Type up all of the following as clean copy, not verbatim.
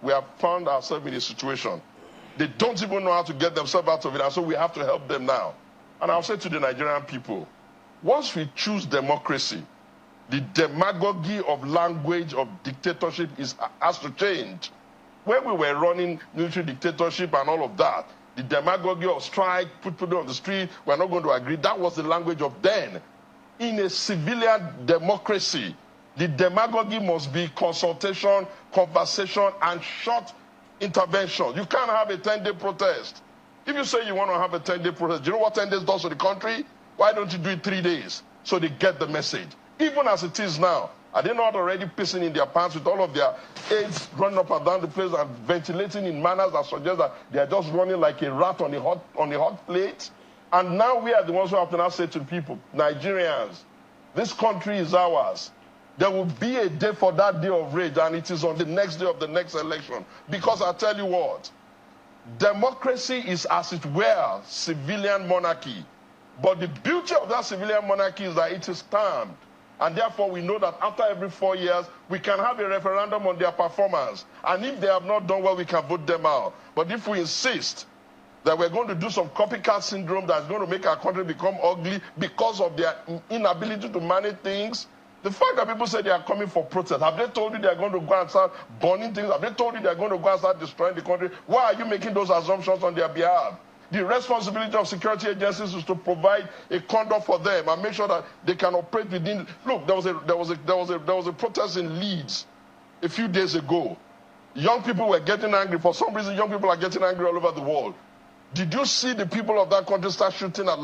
we have found ourselves in a situation. They don't even know how to get themselves out of it, and so we have to help them now. And I'll say to the Nigerian people, once we choose democracy, the demagogy of language of dictatorship has to change. When we were running military dictatorship and all of that, the demagogy of strike, put people on the street, we're not going to agree, that was the language of then. In a civilian democracy, the demagogy must be consultation, conversation, and short intervention. You can't have a 10-day protest. If you say you want to have a 10-day protest, do you know what 10 days does to the country? Why don't you do it 3 days so they get the message? Even as it is now, are they not already pissing in their pants with all of their aides running up and down the place and ventilating in manners that suggest that they are just running like a rat on a hot plate? And now we are the ones who have to now say to people, Nigerians, this country is ours. There will be a day for that day of rage, and it is on the next day of the next election. Because I tell you what, democracy is, as it were, civilian monarchy. But the beauty of that civilian monarchy is that it is termed. And therefore, we know that after every 4 years, we can have a referendum on their performance. And if they have not done well, we can vote them out. But if we insist that we're going to do some copycat syndrome that's going to make our country become ugly because of their inability to manage things, the fact that people say they are coming for protest, have they told you they are going to go and start burning things? Have they told you they are going to go and start destroying the country? Why are you making those assumptions on their behalf? The responsibility of security agencies is to provide a conduct for them and make sure that they can operate within. Look, there was a protest in Leeds a few days ago. Young people were getting angry. For some reason, young people are getting angry all over the world. Did you see the people of that country start shooting at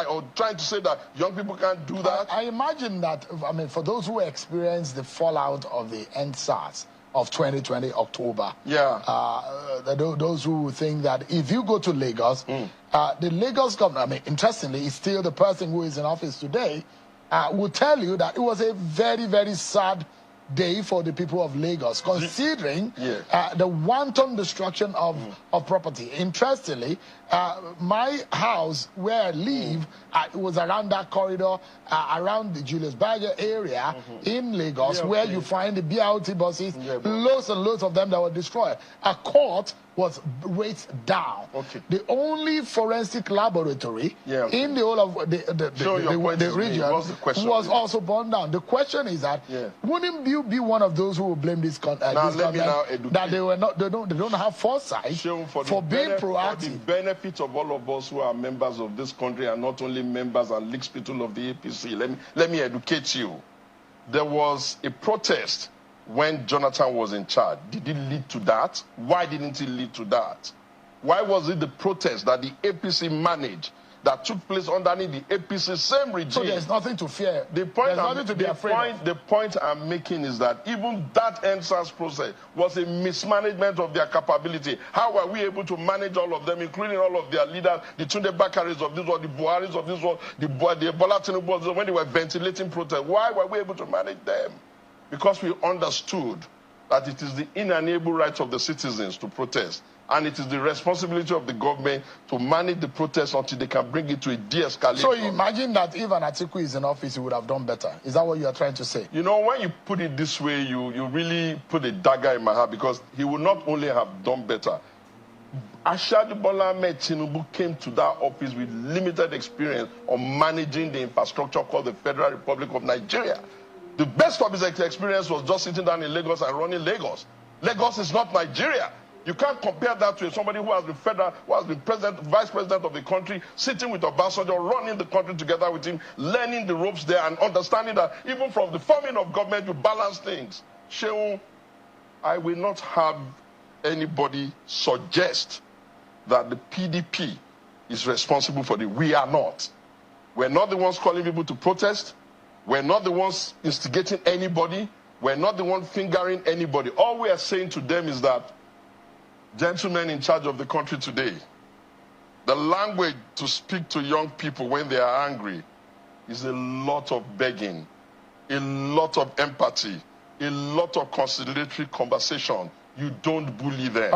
or trying to say that young people can't do that? I imagine that, I mean, for those who experienced the fallout of the EndSARS of 2020 October, those who think that if you go to Lagos, the Lagos governor, I mean, interestingly, is still the person who is in office today, will tell you that it was a very, very sad day for the people of Lagos, considering the wanton destruction of property. Interestingly, my house where I live, it was around that corridor, around the Julius Berger area in Lagos, where you find the BRT buses, loads and loads of them that were destroyed. A court was raised down. The only forensic laboratory in the whole of the region was also burned down. The question is that wouldn't you be one of those who will blame this government that they don't have foresight for being proactive? For the benefit of all of us who are members of this country and not only members and league people of the APC, let me educate you. There was a protest when Jonathan was in charge. Did it lead to that? Why didn't it lead to that? Why was it the protest that the APC managed that took place underneath the APC same regime? So there's nothing to fear. The point I'm making is that even that EndSARS process was a mismanagement of their capability. How were we able to manage all of them, including all of their leaders, the Tunde Bakaris of this world, the Buharis of this world, the Bola Tinubu, when they were ventilating protest? Why were we able to manage them? Because we understood that it is the inalienable right of the citizens to protest. And it is the responsibility of the government to manage the protest until they can bring it to a de-escalation. So you imagine that if an Atiku is in office, he would have done better. Is that what you are trying to say? You know, when you put it this way, you really put a dagger in my heart, because he would not only have done better. Asiwaju Bola Ahmed Tinubu came to that office with limited experience on managing the infrastructure called the Federal Republic of Nigeria. The best of his experience was just sitting down in Lagos and running Lagos. Lagos is not Nigeria. You can't compare that to somebody who has been vice president of the country, sitting with Obasanjo, running the country together with him, learning the ropes there and understanding that even from the forming of government, you balance things. Shehu, I will not have anybody suggest that the PDP is responsible for it. We are not. We're not the ones calling people to protest. We're not the ones instigating anybody. We're not the ones fingering anybody. All we are saying to them is that, gentlemen in charge of the country today, the language to speak to young people when they are angry is a lot of begging, a lot of empathy, a lot of conciliatory conversation. You don't bully them.